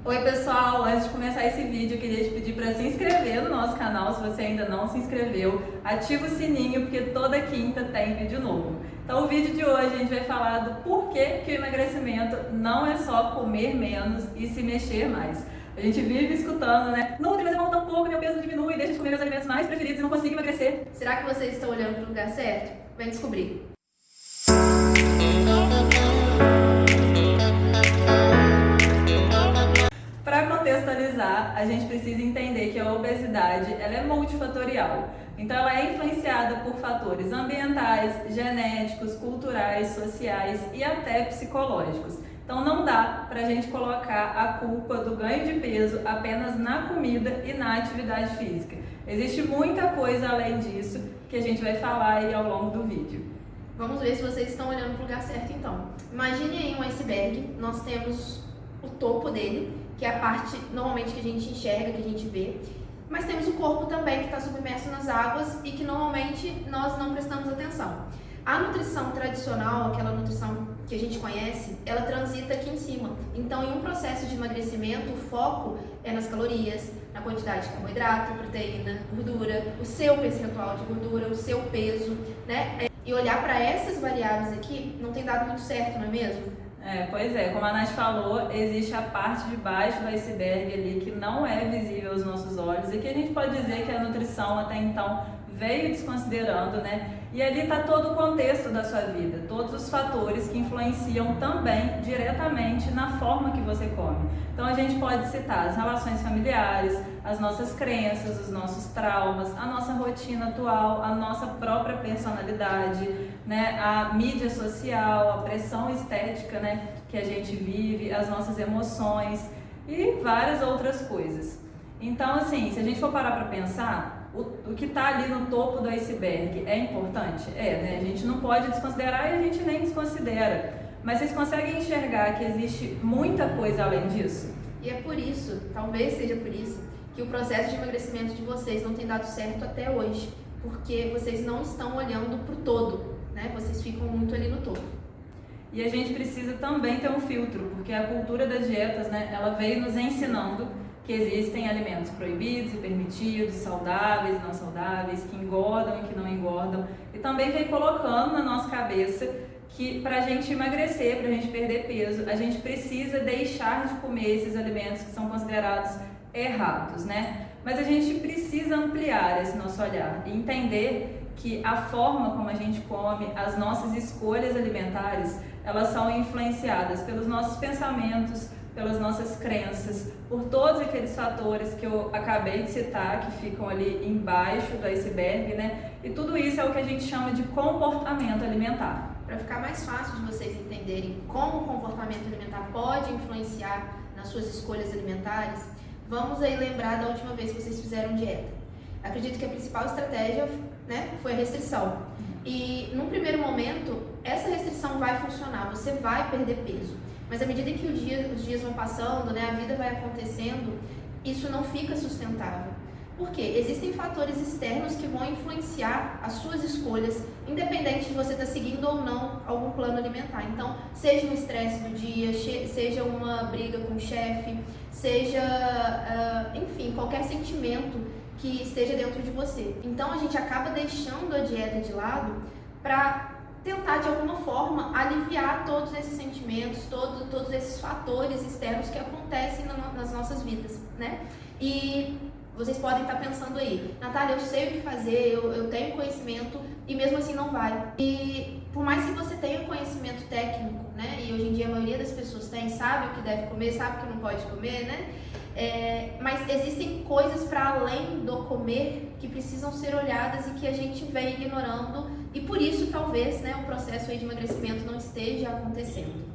Oi pessoal, antes de começar esse vídeo eu queria te pedir para se inscrever no nosso canal se você ainda não se inscreveu, ativa o sininho porque toda quinta tem vídeo novo. Então o vídeo de hoje a gente vai falar do porquê que o emagrecimento não é só comer menos e se mexer mais. A gente vive escutando, né? Nutri, mas eu volto um pouco, meu peso não diminui, deixa de comer meus alimentos mais preferidos e não consigo emagrecer. Será que vocês estão olhando para o lugar certo? Vem descobrir. Para contextualizar, a gente precisa entender que a obesidade ela é multifatorial. Então ela é influenciada por fatores ambientais, genéticos, culturais, sociais e até psicológicos. Então não dá para a gente colocar a culpa do ganho de peso apenas na comida e na atividade física. Existe muita coisa além disso que a gente vai falar aí ao longo do vídeo. Vamos ver se vocês estão olhando para o lugar certo então. Imagine aí um iceberg, nós temos o topo dele, que é a parte normalmente que a gente enxerga, que a gente vê, mas temos o corpo também que está submerso nas águas e que normalmente nós não prestamos atenção. A nutrição tradicional, aquela nutrição que a gente conhece, ela transita aqui em cima. Então, em um processo de emagrecimento, o foco é nas calorias, na quantidade de carboidrato, proteína, gordura, o seu percentual de gordura, o seu peso, né? E olhar para essas variáveis aqui não tem dado muito certo, não é mesmo? Pois é, como a Nath falou, existe a parte de baixo do iceberg ali que não é visível aos nossos olhos e que a gente pode dizer que a nutrição até então veio desconsiderando, né? E ali está todo o contexto da sua vida, todos os fatores que influenciam também diretamente na forma que você come. Então a gente pode citar as relações familiares, as nossas crenças, os nossos traumas, a nossa rotina atual, a nossa própria personalidade, né? A mídia social, a pressão estética, né? Que a gente vive, as nossas emoções e várias outras coisas. Então, assim, se a gente for parar para pensar, o que está ali no topo do iceberg é importante? Né? A gente não pode desconsiderar e a gente nem desconsidera. Mas vocês conseguem enxergar que existe muita coisa além disso? E é por isso, talvez seja por isso, que o processo de emagrecimento de vocês não tem dado certo até hoje. Porque vocês não estão olhando para o todo, né? Vocês ficam muito ali no topo. E a gente precisa também ter um filtro, porque a cultura das dietas, né, ela veio nos ensinando que existem alimentos proibidos e permitidos, saudáveis, não saudáveis, que engordam e que não engordam. E também vem colocando na nossa cabeça que para a gente emagrecer, para a gente perder peso, a gente precisa deixar de comer esses alimentos que são considerados errados, né? Mas a gente precisa ampliar esse nosso olhar e entender que a forma como a gente come, as nossas escolhas alimentares, elas são influenciadas pelos nossos pensamentos, pelas nossas crenças, por todos aqueles fatores que eu acabei de citar, que ficam ali embaixo do iceberg, né? E tudo isso é o que a gente chama de comportamento alimentar. Para ficar mais fácil de vocês entenderem como o comportamento alimentar pode influenciar nas suas escolhas alimentares, vamos aí lembrar da última vez que vocês fizeram dieta. Acredito que a principal estratégia, né, foi a restrição. E num primeiro momento, essa restrição vai funcionar, você vai perder peso. Mas à medida que os dias vão passando, né, a vida vai acontecendo, isso não fica sustentável. Por quê? Existem fatores externos que vão influenciar as suas escolhas, independente de você estar seguindo ou não algum plano alimentar. Então, seja um estresse do dia, seja uma briga com o chefe, seja, enfim, qualquer sentimento que esteja dentro de você. Então, a gente acaba deixando a dieta de lado para tentar de alguma forma aliviar todos esses sentimentos, todos esses fatores externos que acontecem nas nossas vidas, né? E vocês podem estar pensando aí, Natália, eu sei o que fazer, eu tenho conhecimento e mesmo assim não vai. E por mais que você tenha conhecimento técnico, né? E hoje em dia a maioria das pessoas tem, sabe o que deve comer, sabe o que não pode comer, né? Mas existem coisas para além do comer que precisam ser olhadas e que a gente vem ignorando e por isso talvez, né, o processo aí de emagrecimento não esteja acontecendo.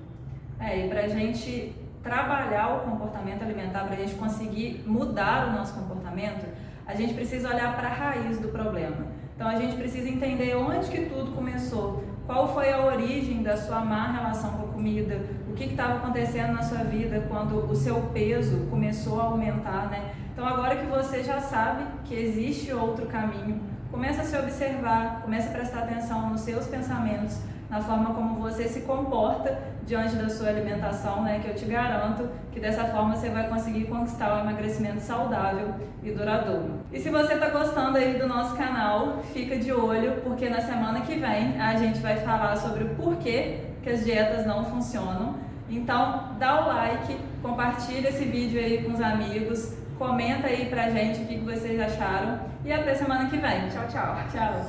E para a gente trabalhar o comportamento alimentar, para a gente conseguir mudar o nosso comportamento, a gente precisa olhar para a raiz do problema. Então a gente precisa entender onde que tudo começou, qual foi a origem da sua má relação com a comida, o que estava acontecendo na sua vida quando o seu peso começou a aumentar, né? Então agora que você já sabe que existe outro caminho, começa a se observar, começa a prestar atenção nos seus pensamentos na forma como você se comporta diante da sua alimentação, né? Que eu te garanto que dessa forma você vai conseguir conquistar um emagrecimento saudável e duradouro. E se você está gostando aí do nosso canal, fica de olho, porque na semana que vem a gente vai falar sobre o porquê que as dietas não funcionam. Então, dá o like, compartilha esse vídeo aí com os amigos, comenta aí pra gente o que vocês acharam e até semana que vem. Tchau, tchau. Tchau.